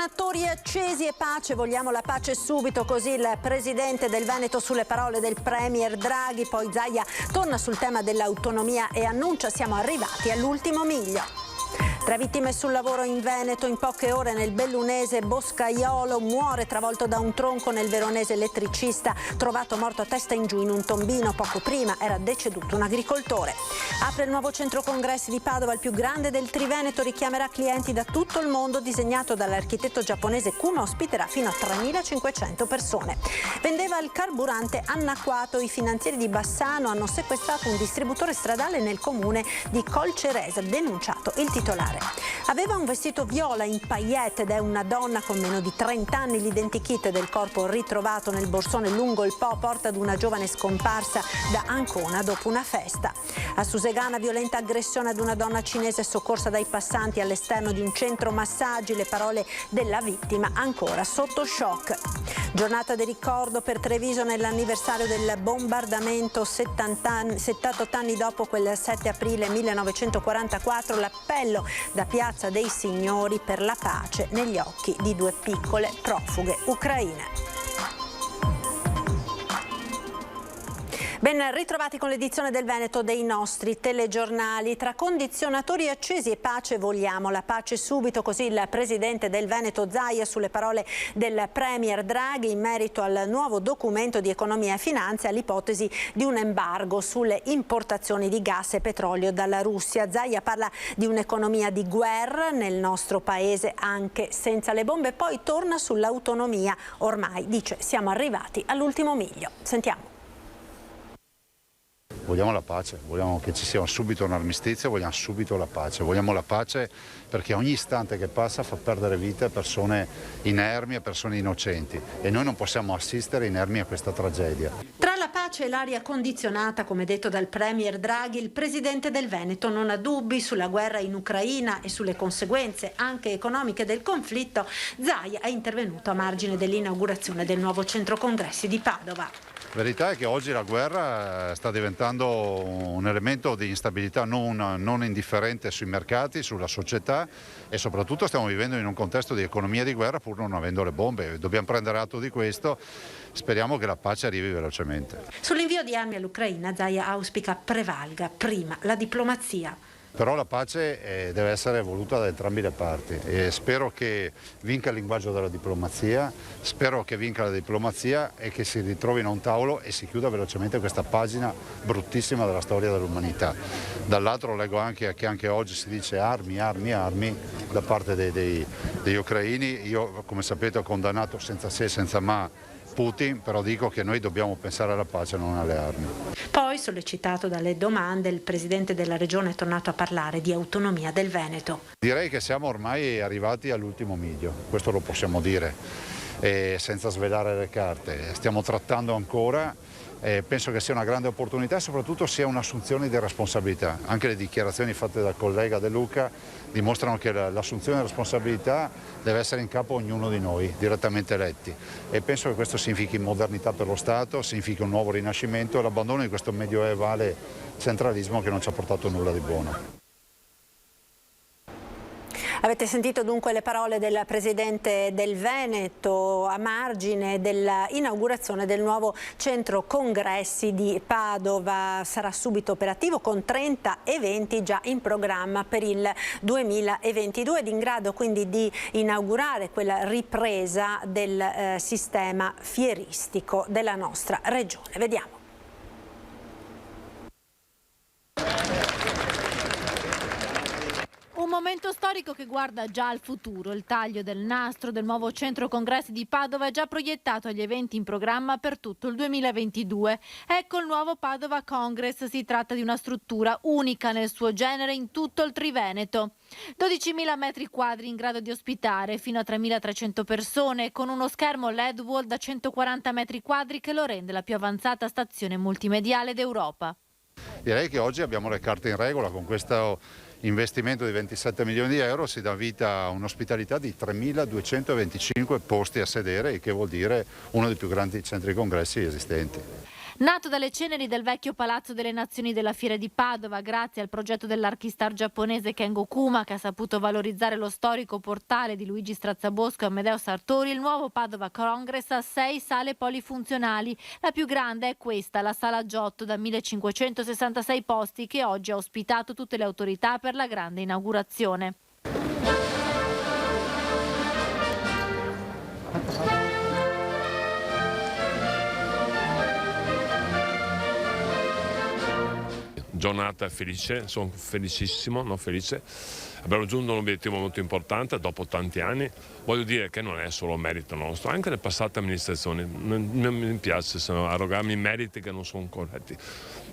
Condizionatori accesi e pace, vogliamo la pace subito, così il presidente del Veneto sulle parole del premier Draghi. Poi Zaia torna sul tema dell'autonomia e annuncia: siamo arrivati all'ultimo miglio. 3 vittime sul lavoro in Veneto. In poche ore nel bellunese Boscaiolo muore travolto da un tronco. Nel veronese elettricista trovato morto a testa in giù in un tombino. Poco prima era deceduto un agricoltore. Apre il nuovo centro congressi di Padova, il più grande del Triveneto, richiamerà clienti da tutto il mondo. Disegnato dall'architetto giapponese Kuma, ospiterà fino a 3.500 persone. Vendeva il carburante anacquato. I finanzieri di Bassano hanno sequestrato un distributore stradale nel comune di Colcerese, denunciato il titolare. Aveva un vestito viola in paillette ed è una donna con meno di 30 anni. L'identikit del corpo ritrovato nel borsone lungo il Po porta ad una giovane scomparsa da Ancona dopo una festa. A Susegana, violenta aggressione ad una donna cinese soccorsa dai passanti all'esterno di un centro massaggi. Le parole della vittima ancora sotto shock. Giornata di ricordo per Treviso nell'anniversario del bombardamento. 78 anni dopo quel 7 aprile 1944, l'appello da Piazza dei Signori per la pace negli occhi di 2 piccole profughe ucraine. Ben ritrovati con l'edizione del Veneto dei nostri telegiornali. Tra condizionatori accesi e pace, vogliamo la pace subito, così il presidente del Veneto Zaia sulle parole del premier Draghi in merito al nuovo documento di economia e finanza e all'ipotesi di un embargo sulle importazioni di gas e petrolio dalla Russia. Zaia parla di un'economia di guerra nel nostro paese anche senza le bombe, poi torna sull'autonomia. Ormai dice: siamo arrivati all'ultimo miglio. Sentiamo. Vogliamo la pace, vogliamo che ci sia subito un armistizio, vogliamo subito la pace. Vogliamo la pace perché ogni istante che passa fa perdere vite a persone inermi, a persone innocenti, e noi non possiamo assistere inermi a questa tragedia. Tra la pace e l'aria condizionata, come detto dal premier Draghi, il presidente del Veneto non ha dubbi sulla guerra in Ucraina e sulle conseguenze anche economiche del conflitto. Zaia è intervenuto a margine dell'inaugurazione del nuovo centro congressi di Padova. La verità è che oggi la guerra sta diventando un elemento di instabilità non indifferente sui mercati, sulla società, e soprattutto stiamo vivendo in un contesto di economia di guerra pur non avendo le bombe. Dobbiamo prendere atto di questo, speriamo che la pace arrivi velocemente. Sull'invio di armi all'Ucraina, Zaia auspica prevalga prima la diplomazia. Però la pace deve essere voluta da entrambe le parti e spero che vinca il linguaggio della diplomazia, spero che vinca la diplomazia e che si ritrovino a un tavolo e si chiuda velocemente questa pagina bruttissima della storia dell'umanità. Dall'altro leggo anche che anche oggi si dice armi, armi, armi da parte degli ucraini. Io, come sapete, ho condannato senza se e senza ma Putin, però dico che noi dobbiamo pensare alla pace, non alle armi. Poi, sollecitato dalle domande, il presidente della regione è tornato a parlare di autonomia del Veneto. Direi che siamo ormai arrivati all'ultimo miglio, questo lo possiamo dire, senza svelare le carte. Stiamo trattando ancora. Penso che sia una grande opportunità e soprattutto sia un'assunzione di responsabilità. Anche le dichiarazioni fatte dal collega De Luca dimostrano che l'assunzione di responsabilità deve essere in capo a ognuno di noi, direttamente eletti, e penso che questo significhi modernità per lo Stato, significhi un nuovo rinascimento e l'abbandono di questo medioevale centralismo che non ci ha portato nulla di buono. Avete sentito dunque le parole del presidente del Veneto a margine dell'inaugurazione del nuovo centro congressi di Padova. Sarà subito operativo con 30 eventi già in programma per il 2022 ed in grado quindi di inaugurare quella ripresa del sistema fieristico della nostra regione. Vediamo. Un momento storico che guarda già al futuro. Il taglio del nastro del nuovo centro congressi di Padova è già proiettato agli eventi in programma per tutto il 2022. Ecco il nuovo Padova Congress. Si tratta di una struttura unica nel suo genere in tutto il Triveneto. 12.000 metri quadri in grado di ospitare fino a 3.300 persone, con uno schermo LED wall da 140 metri quadri che lo rende la più avanzata stazione multimediale d'Europa. Direi che oggi abbiamo le carte in regola. Con questo investimento di 27 milioni di euro si dà vita a un'ospitalità di 3.225 posti a sedere, il che vuol dire uno dei più grandi centri congressi esistenti. Nato dalle ceneri del vecchio Palazzo delle Nazioni della Fiera di Padova, grazie al progetto dell'archistar giapponese Kengo Kuma, che ha saputo valorizzare lo storico portale di Luigi Strazzabosco e Amedeo Sartori, il nuovo Padova Congress ha 6 sale polifunzionali. La più grande è questa, la Sala Giotto, da 1566 posti, che oggi ha ospitato tutte le autorità per la grande inaugurazione. Giornata felice, sono felicissimo, non felice. Abbiamo raggiunto un obiettivo molto importante dopo tanti anni. Voglio dire che non è solo merito nostro, anche le passate amministrazioni. Non mi piace arrogarmi meriti che non sono corretti.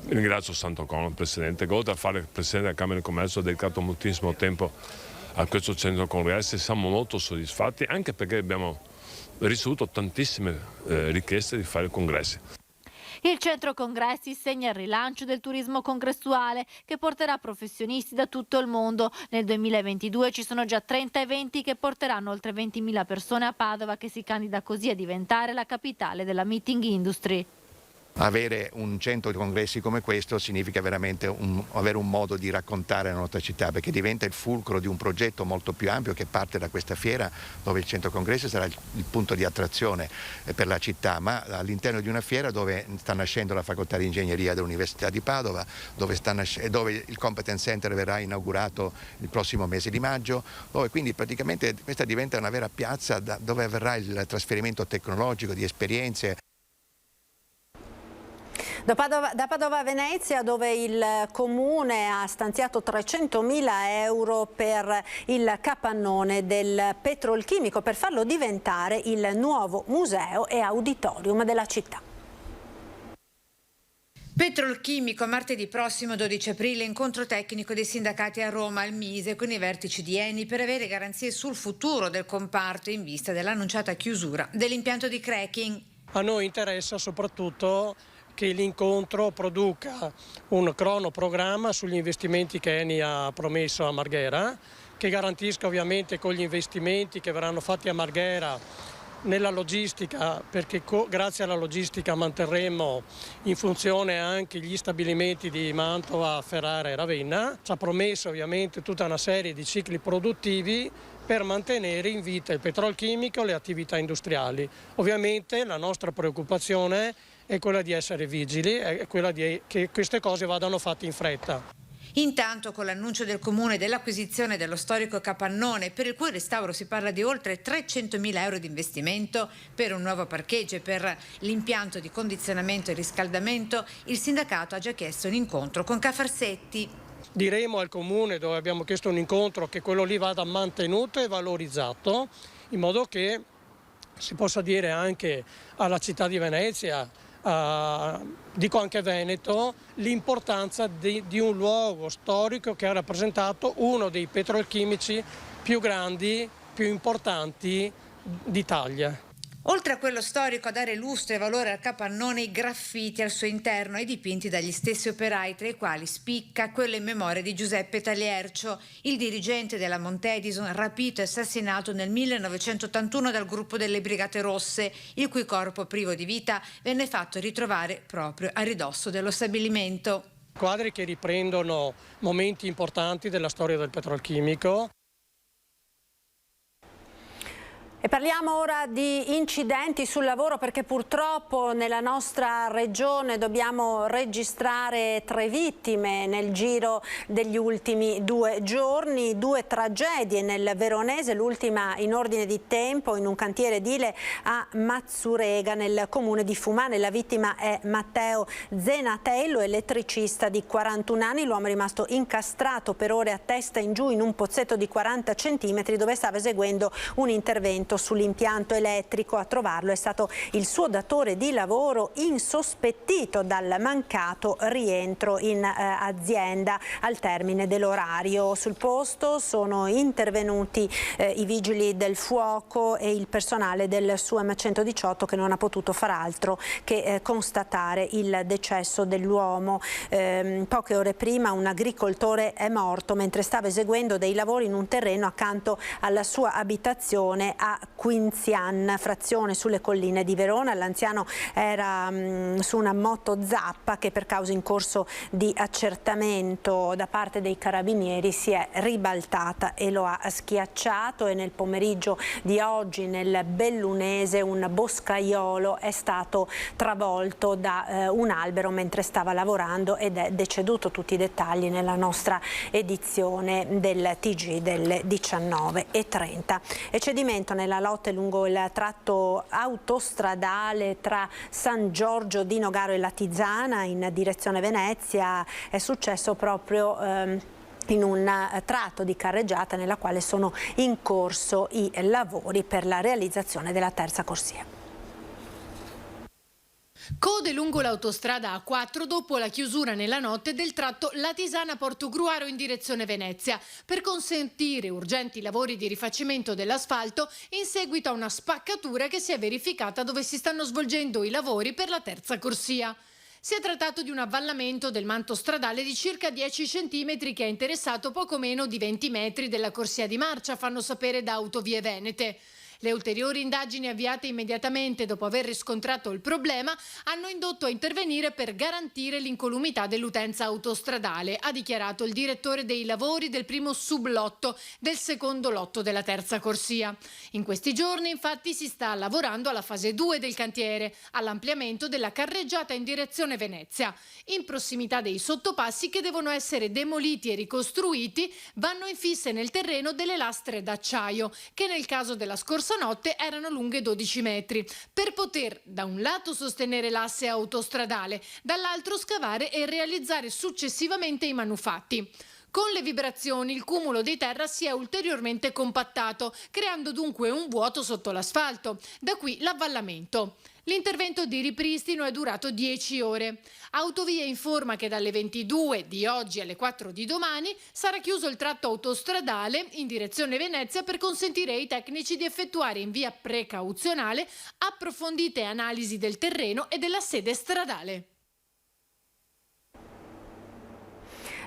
Ringrazio Sant'Ocon, il Presidente, che oltre a fare il Presidente della Camera di Commercio ha dedicato moltissimo tempo a questo centro congressi. Siamo molto soddisfatti, anche perché abbiamo ricevuto tantissime richieste di fare congressi. Il centro congressi segna il rilancio del turismo congressuale, che porterà professionisti da tutto il mondo. Nel 2022 ci sono già 30 eventi che porteranno oltre 20.000 persone a Padova, che si candida così a diventare la capitale della meeting industry. Avere un centro di congressi come questo significa veramente avere un modo di raccontare la nostra città, perché diventa il fulcro di un progetto molto più ampio che parte da questa fiera, dove il centro congressi sarà il punto di attrazione per la città, ma all'interno di una fiera dove sta nascendo la facoltà di ingegneria dell'Università di Padova, dove il Competence Center verrà inaugurato il prossimo mese di maggio, dove quindi praticamente questa diventa una vera piazza dove avverrà il trasferimento tecnologico di esperienze. Da Padova a Venezia, dove il Comune ha stanziato 300.000 euro per il capannone del petrolchimico, per farlo diventare il nuovo museo e auditorium della città. Petrolchimico, martedì prossimo 12 aprile, incontro tecnico dei sindacati a Roma al Mise con i vertici di Eni per avere garanzie sul futuro del comparto in vista dell'annunciata chiusura dell'impianto di cracking. A noi interessa soprattutto che l'incontro produca un cronoprogramma sugli investimenti che Eni ha promesso a Marghera, che garantisca ovviamente con gli investimenti che verranno fatti a Marghera nella logistica, perché grazie alla logistica manterremo in funzione anche gli stabilimenti di Mantova, Ferrara e Ravenna. Ci ha promesso ovviamente tutta una serie di cicli produttivi per mantenere in vita il petrolchimico e le attività industriali. Ovviamente la nostra preoccupazione è quella di essere vigili, è quella che queste cose vadano fatte in fretta. Intanto, con l'annuncio del Comune dell'acquisizione dello storico capannone, per il cui restauro si parla di oltre 300.000 euro di investimento per un nuovo parcheggio e per l'impianto di condizionamento e riscaldamento, il sindacato ha già chiesto un incontro con Cafarsetti. Diremo al Comune, dove abbiamo chiesto un incontro, che quello lì vada mantenuto e valorizzato, in modo che si possa dire anche alla città di Venezia, dico anche Veneto, l'importanza di un luogo storico che ha rappresentato uno dei petrolchimici più grandi, più importanti d'Italia. Oltre a quello storico, a dare lustro e valore al capannone, i graffiti al suo interno e dipinti dagli stessi operai, tra i quali spicca quello in memoria di Giuseppe Taliercio, il dirigente della Montedison, rapito e assassinato nel 1981 dal gruppo delle Brigate Rosse, il cui corpo privo di vita venne fatto ritrovare proprio a ridosso dello stabilimento. Quadri che riprendono momenti importanti della storia del petrolchimico. E parliamo ora di incidenti sul lavoro, perché purtroppo nella nostra regione dobbiamo registrare 3 vittime nel giro degli ultimi 2 giorni, 2 tragedie nel Veronese, l'ultima in ordine di tempo in un cantiere edile a Mazzurega nel comune di Fumane. La vittima è Matteo Zenatello, elettricista di 41 anni, l'uomo è rimasto incastrato per ore a testa in giù in un pozzetto di 40 centimetri dove stava eseguendo un intervento sull'impianto elettrico. A trovarlo è stato il suo datore di lavoro, insospettito dal mancato rientro in azienda al termine dell'orario. Sul posto sono intervenuti i vigili del fuoco e il personale del SUAM 118, che non ha potuto far altro che constatare il decesso dell'uomo. Poche ore prima un agricoltore è morto mentre stava eseguendo dei lavori in un terreno accanto alla sua abitazione a Quinzian, frazione sulle colline di Verona. L'anziano era su una moto zappa che per causa in corso di accertamento da parte dei carabinieri si è ribaltata e lo ha schiacciato, e nel pomeriggio di oggi nel Bellunese un boscaiolo è stato travolto da un albero mentre stava lavorando ed è deceduto. Tutti i dettagli nella nostra edizione del TG delle 19:30. E cedimento nella lotte lungo il tratto autostradale tra San Giorgio di Nogaro e Latisana in direzione Venezia. È successo proprio in un tratto di carreggiata nella quale sono in corso i lavori per la realizzazione della terza corsia. Code lungo l'autostrada A4 dopo la chiusura nella notte del tratto Latisana-Portogruaro in direzione Venezia per consentire urgenti lavori di rifacimento dell'asfalto in seguito a una spaccatura che si è verificata dove si stanno svolgendo i lavori per la terza corsia. Si è trattato di un avvallamento del manto stradale di circa 10 cm che ha interessato poco meno di 20 metri della corsia di marcia, fanno sapere da Autovie Venete. Le ulteriori indagini avviate immediatamente dopo aver riscontrato il problema hanno indotto a intervenire per garantire l'incolumità dell'utenza autostradale, ha dichiarato il direttore dei lavori del primo sublotto del secondo lotto della terza corsia. In questi giorni infatti si sta lavorando alla fase 2 del cantiere, all'ampliamento della carreggiata in direzione Venezia. In prossimità dei sottopassi che devono essere demoliti e ricostruiti vanno infisse nel terreno delle lastre d'acciaio che nel caso della scorsa notte erano lunghe 12 metri, per poter da un lato sostenere l'asse autostradale, dall'altro scavare e realizzare successivamente i manufatti. Con le vibrazioni il cumulo di terra si è ulteriormente compattato, creando dunque un vuoto sotto l'asfalto, da qui l'avvallamento. L'intervento di ripristino è durato 10 ore. Autovie informa che dalle 22 di oggi alle 4 di domani sarà chiuso il tratto autostradale in direzione Venezia per consentire ai tecnici di effettuare in via precauzionale approfondite analisi del terreno e della sede stradale.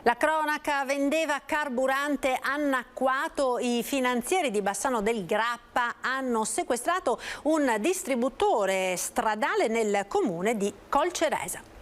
La cronaca: vendeva carburante annacquato. I finanzieri di Bassano del Grappa hanno sequestrato un distributore stradale nel comune di Colceresa.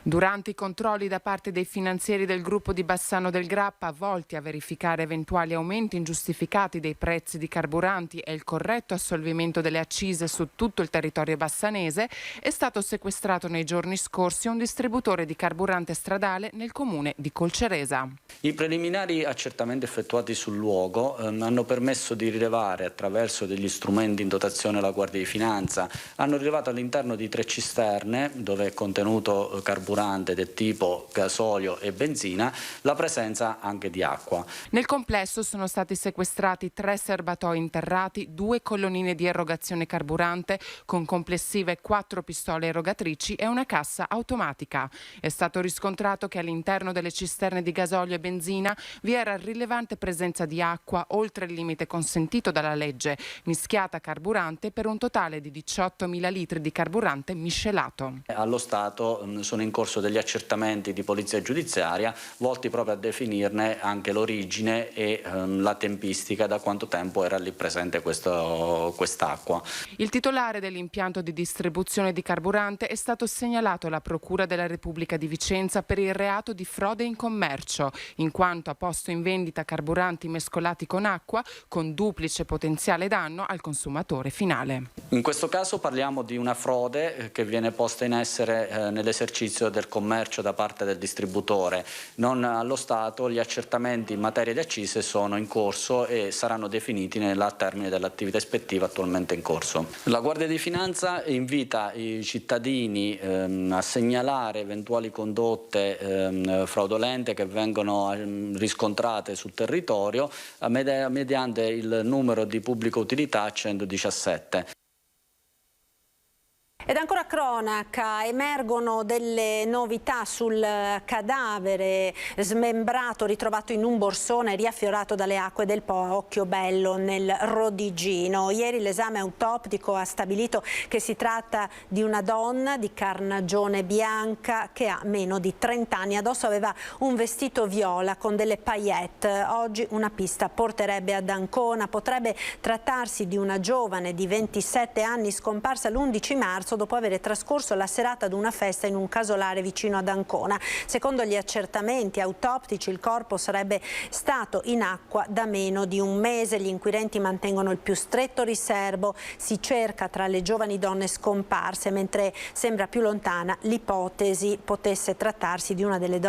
Durante i controlli da parte dei finanzieri del gruppo di Bassano del Grappa, volti a verificare eventuali aumenti ingiustificati dei prezzi di carburanti e il corretto assolvimento delle accise su tutto il territorio bassanese, è stato sequestrato nei giorni scorsi un distributore di carburante stradale nel comune di Colceresa. I preliminari accertamenti effettuati sul luogo hanno permesso di rilevare, attraverso degli strumenti in dotazione alla Guardia di Finanza, hanno rilevato all'interno di 3 cisterne dove è contenuto carburante del tipo gasolio e benzina, la presenza anche di acqua. Nel complesso sono stati sequestrati 3 serbatoi interrati, 2 colonnine di erogazione carburante con complessive 4 pistole erogatrici e una cassa automatica. È stato riscontrato che all'interno delle cisterne di gasolio e benzina vi era rilevante presenza di acqua oltre il limite consentito dalla legge, mischiata a carburante per un totale di 18.000 litri di carburante miscelato. Allo Stato sono in corso degli accertamenti di polizia giudiziaria volti proprio a definirne anche l'origine e la tempistica, da quanto tempo era lì presente quest'acqua. Il titolare dell'impianto di distribuzione di carburante è stato segnalato alla Procura della Repubblica di Vicenza per il reato di frode in commercio, in quanto ha posto in vendita carburanti mescolati con acqua con duplice potenziale danno al consumatore finale. In questo caso parliamo di una frode che viene posta in essere nell'esercizio del commercio da parte del distributore. Non allo Stato, gli accertamenti in materia di accise sono in corso e saranno definiti al termine dell'attività ispettiva attualmente in corso. La Guardia di Finanza invita i cittadini a segnalare eventuali condotte fraudolente che vengono riscontrate sul territorio mediante il numero di pubblica utilità 117. Ed ancora cronaca, emergono delle novità sul cadavere smembrato ritrovato in un borsone riaffiorato dalle acque del Po a Occhiobello nel Rodigino. Ieri l'esame autoptico ha stabilito che si tratta di una donna di carnagione bianca che ha meno di 30 anni. Addosso aveva un vestito viola con delle paillette. Oggi una pista porterebbe ad Ancona. Potrebbe trattarsi di una giovane di 27 anni scomparsa l'11 marzo dopo aver trascorso la serata ad una festa in un casolare vicino ad Ancona. Secondo gli accertamenti autoptici il corpo sarebbe stato in acqua da meno di un mese. Gli inquirenti mantengono il più stretto riservo. Si cerca tra le giovani donne scomparse, mentre sembra più lontana l'ipotesi potesse trattarsi di una delle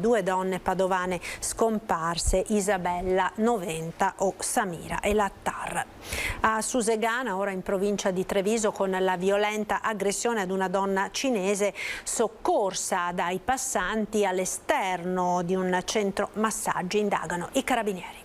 due donne padovane scomparse, Isabella 90 o Samira Elattar. A Susegana, ora in provincia di Treviso, con la violenta aggressione ad una donna cinese soccorsa dai passanti all'esterno di un centro massaggi, indagano i carabinieri.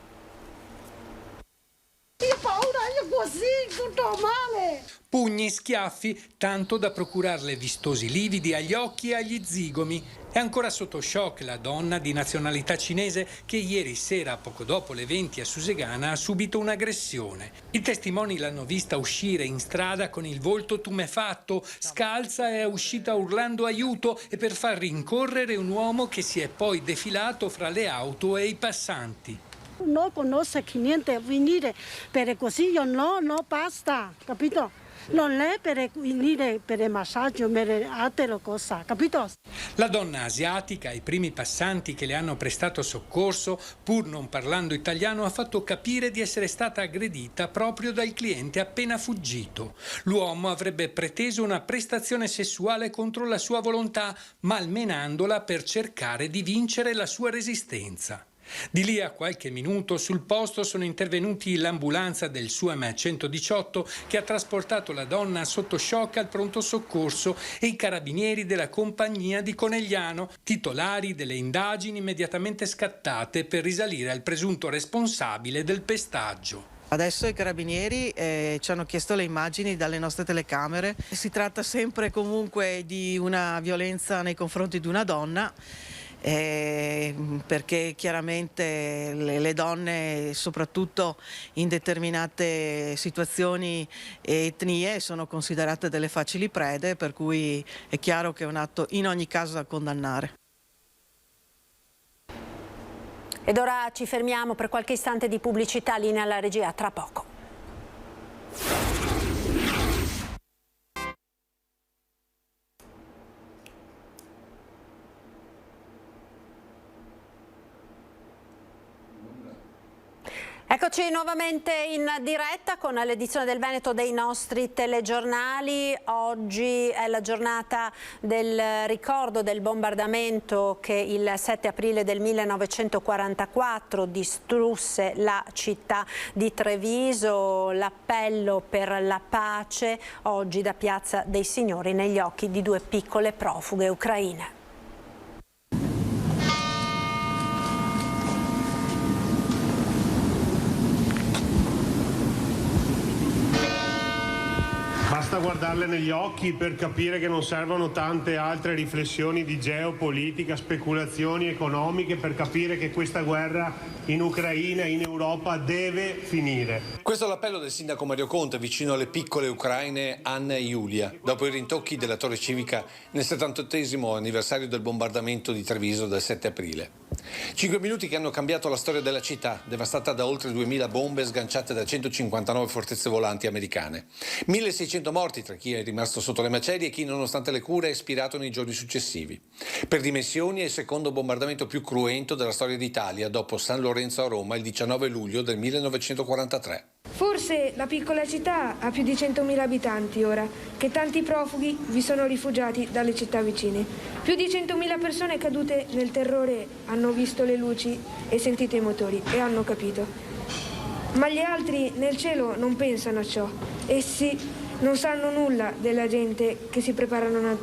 Io ho paura, io così, tutto male. Pugni, schiaffi, tanto da procurarle vistosi lividi agli occhi e agli zigomi. È ancora sotto shock la donna di nazionalità cinese che ieri sera, poco dopo le 20 a Susegana, ha subito un'aggressione. I testimoni l'hanno vista uscire in strada con il volto tumefatto, scalza e è uscita urlando aiuto e per far rincorrere un uomo che si è poi defilato fra le auto e i passanti. Non conosco niente, venire per così io no, basta, capito? Non è per venire per il massaggio, per altre cose, capito? La donna asiatica ai primi passanti che le hanno prestato soccorso, pur non parlando italiano, ha fatto capire di essere stata aggredita proprio dal cliente appena fuggito. L'uomo avrebbe preteso una prestazione sessuale contro la sua volontà, malmenandola per cercare di vincere la sua resistenza. Di lì a qualche minuto sul posto sono intervenuti l'ambulanza del SUAM 118 che ha trasportato la donna sotto shock al pronto soccorso e i carabinieri della compagnia di Conegliano, titolari delle indagini immediatamente scattate per risalire al presunto responsabile del pestaggio. Adesso i carabinieri ci hanno chiesto le immagini dalle nostre telecamere. Si tratta sempre comunque di una violenza nei confronti di una donna. Perché chiaramente le donne, soprattutto in determinate situazioni e etnie, sono considerate delle facili prede, per cui è chiaro che è un atto in ogni caso da condannare. Ed ora ci fermiamo per qualche istante di pubblicità, linea alla regia, tra poco. Eccoci nuovamente in diretta con l'edizione del Veneto dei nostri telegiornali. Oggi è la giornata del ricordo del bombardamento che il 7 aprile del 1944 distrusse la città di Treviso. L'appello per la pace oggi da Piazza dei Signori negli occhi di due piccole profughe ucraine. Basta guardarle negli occhi per capire che non servono tante altre riflessioni di geopolitica, speculazioni economiche per capire che questa guerra in Ucraina e in Europa deve finire. Questo è l'appello del sindaco Mario Conte vicino alle piccole ucraine Anna e Giulia, dopo i rintocchi della torre civica nel 78esimo anniversario del bombardamento di Treviso del 7 aprile. 5 minuti che hanno cambiato la storia della città, devastata da oltre 2000 bombe sganciate da 159 fortezze volanti americane. 1600 morti tra chi è rimasto sotto le macerie e chi, nonostante le cure, è espirato nei giorni successivi. Per dimensioni è il secondo bombardamento più cruento della storia d'Italia, dopo San Lorenzo a Roma il 19 luglio del 1943. Forse la piccola città ha più di 100.000 abitanti ora, che tanti profughi vi sono rifugiati dalle città vicine. Più di 100.000 persone cadute nel terrore hanno visto le luci e sentito i motori e hanno capito. Ma gli altri nel cielo non pensano a ciò. Essi non sanno nulla della gente che si preparano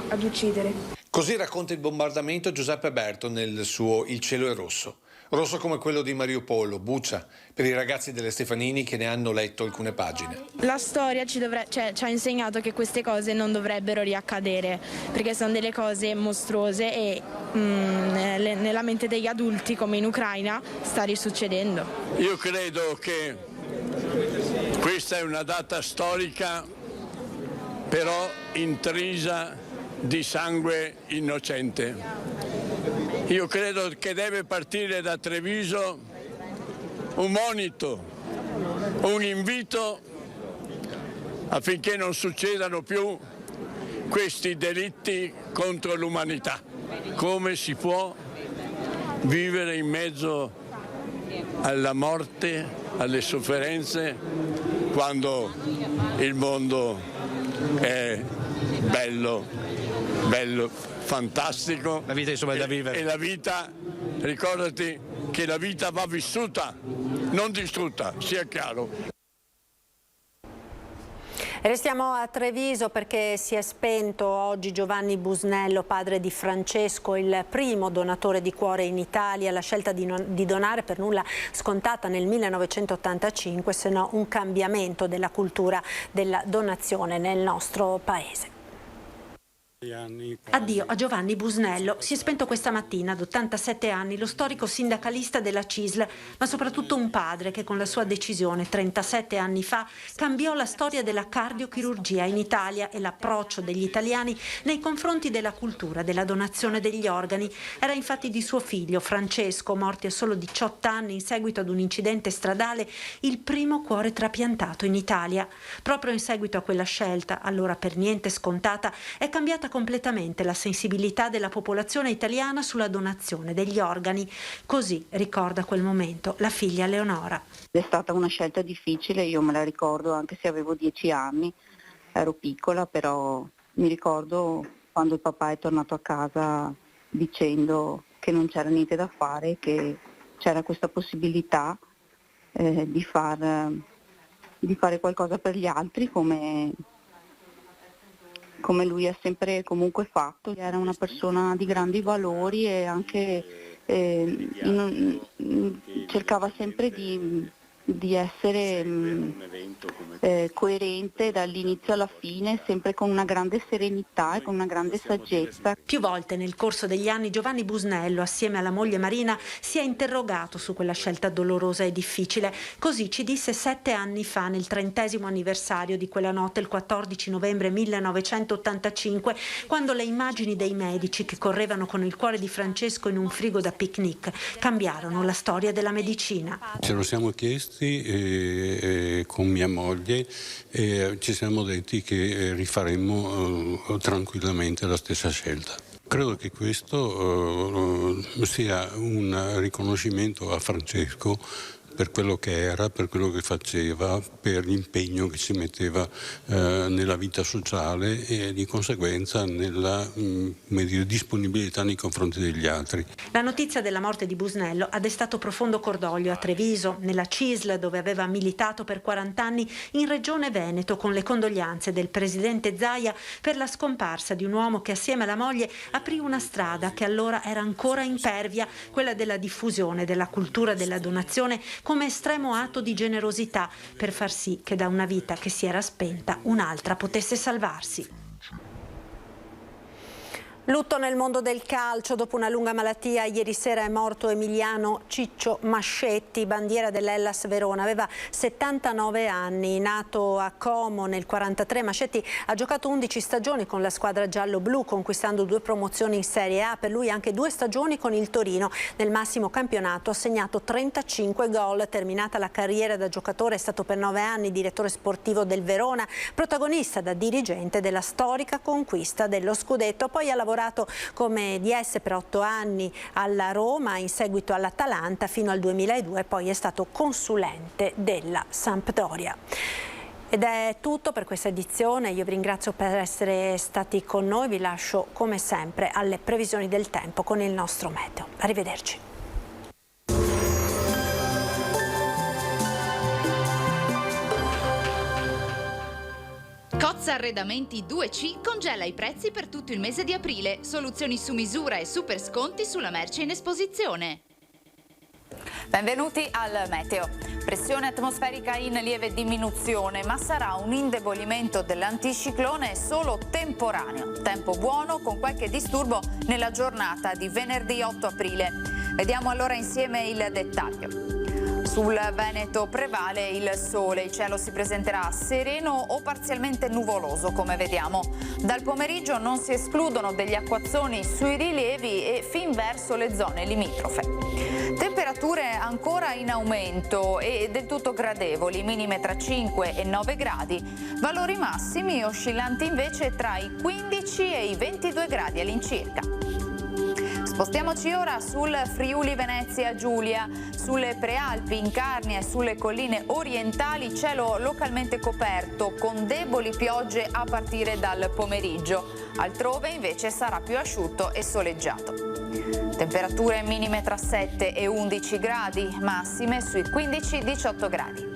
ad uccidere. Così racconta il bombardamento Giuseppe Berto nel suo Il cielo è rosso. rosso come quello di Mariupol, Bucha, per i ragazzi delle Stefanini che ne hanno letto alcune pagine. La storia ci ha insegnato che queste cose non dovrebbero riaccadere, perché sono delle cose mostruose e nella mente degli adulti, come in Ucraina, sta risuccedendo. Io credo che questa è una data storica, però intrisa di sangue innocente. Io credo che deve partire da Treviso un monito, un invito affinché non succedano più questi delitti contro l'umanità. Come si può vivere in mezzo alla morte, alle sofferenze, quando il mondo è bello, fantastico. La vita insomma è da vivere. E la vita, ricordati che la vita va vissuta, non distrutta, sia chiaro. Restiamo a Treviso perché si è spento oggi Giovanni Busnello, padre di Francesco, il primo donatore di cuore in Italia. La scelta di donare per nulla scontata nel 1985, se no un cambiamento della cultura della donazione nel nostro paese. Addio a Giovanni Busnello. Si è spento questa mattina ad 87 anni lo storico sindacalista della CISL, ma soprattutto un padre che con la sua decisione 37 anni fa cambiò la storia della cardiochirurgia in Italia e l'approccio degli italiani nei confronti della cultura della donazione degli organi. Era infatti di suo figlio Francesco, morto a solo 18 anni in seguito ad un incidente stradale, il primo cuore trapiantato in Italia. Proprio in seguito a quella scelta, allora per niente scontata, è cambiata completamente la sensibilità della popolazione italiana sulla donazione degli organi. Così ricorda quel momento la figlia Leonora. È stata una scelta difficile, io me la ricordo anche se avevo 10 anni, ero piccola, però mi ricordo quando il papà è tornato a casa dicendo che non c'era niente da fare, che c'era questa possibilità di fare qualcosa per gli altri come lui ha sempre comunque fatto. Era una persona di grandi valori e anche cercava sempre di essere coerente dall'inizio alla fine, sempre con una grande serenità e con una grande saggezza. Più volte nel corso degli anni Giovanni Busnello, assieme alla moglie Marina, si è interrogato su quella scelta dolorosa e difficile. Così ci disse 7 anni fa, nel 30° anniversario di quella notte, il 14 novembre 1985, quando le immagini dei medici che correvano con il cuore di Francesco in un frigo da picnic cambiarono la storia della medicina. Ce lo siamo chiesti con mia moglie e ci siamo detti che rifaremmo tranquillamente la stessa scelta. Credo che questo sia un riconoscimento a Francesco per quello che era, per quello che faceva, per l'impegno che si metteva nella vita sociale e di conseguenza nella disponibilità nei confronti degli altri. La notizia della morte di Busnello ha destato profondo cordoglio a Treviso, nella CISL dove aveva militato per 40 anni, in Regione Veneto, con le condoglianze del presidente Zaia per la scomparsa di un uomo che assieme alla moglie aprì una strada che allora era ancora impervia, quella della diffusione della cultura della donazione come estremo atto di generosità per far sì che da una vita che si era spenta un'altra potesse salvarsi. Lutto nel mondo del calcio. Dopo una lunga malattia, ieri sera è morto Emiliano Ciccio Mascetti, bandiera dell'Hellas Verona. Aveva 79 anni, nato a Como nel 1943. Mascetti ha giocato 11 stagioni con la squadra giallo-blu, conquistando 2 promozioni in Serie A. Per lui anche 2 stagioni con il Torino. Nel massimo campionato ha segnato 35 gol. Terminata la carriera da giocatore, è stato per 9 anni direttore sportivo del Verona, protagonista da dirigente della storica conquista dello scudetto. Poi ha lavorato come DS per 8 anni alla Roma, in seguito all'Atalanta fino al 2002, poi è stato consulente della Sampdoria. Ed è tutto per questa edizione, io vi ringrazio per essere stati con noi, vi lascio come sempre alle previsioni del tempo con il nostro meteo. Arrivederci. Cozza Arredamenti 2C congela i prezzi per tutto il mese di aprile. Soluzioni su misura e super sconti sulla merce in esposizione. Benvenuti al meteo. Pressione atmosferica in lieve diminuzione, ma sarà un indebolimento dell'anticiclone solo temporaneo. Tempo buono con qualche disturbo nella giornata di venerdì 8 aprile. Vediamo allora insieme il dettaglio. Sul Veneto prevale il sole, il cielo si presenterà sereno o parzialmente nuvoloso come vediamo. Dal pomeriggio non si escludono degli acquazzoni sui rilievi e fin verso le zone limitrofe. Temperature ancora in aumento e del tutto gradevoli, minime tra 5 e 9 gradi, valori massimi oscillanti invece tra i 15 e i 22 gradi all'incirca. Spostiamoci ora sul Friuli Venezia Giulia, sulle prealpi, in Carnia e sulle colline orientali cielo localmente coperto con deboli piogge a partire dal pomeriggio. Altrove invece sarà più asciutto e soleggiato. Temperature minime tra 7 e 11 gradi, massime sui 15-18 gradi.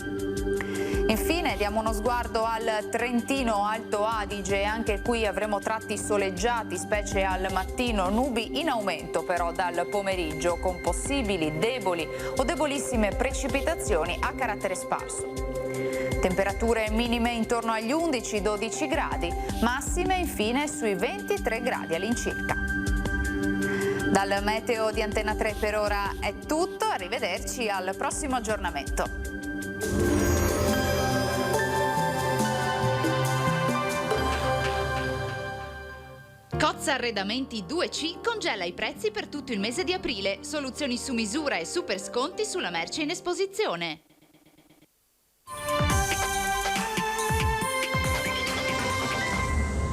Infine diamo uno sguardo al Trentino Alto Adige, anche qui avremo tratti soleggiati, specie al mattino, nubi in aumento però dal pomeriggio, con possibili deboli o debolissime precipitazioni a carattere sparso. Temperature minime intorno agli 11-12 gradi, massime infine sui 23 gradi all'incirca. Dal meteo di Antena 3 per ora è tutto, arrivederci al prossimo aggiornamento. Cozza Arredamenti 2C congela i prezzi per tutto il mese di aprile. Soluzioni su misura e super sconti sulla merce in esposizione.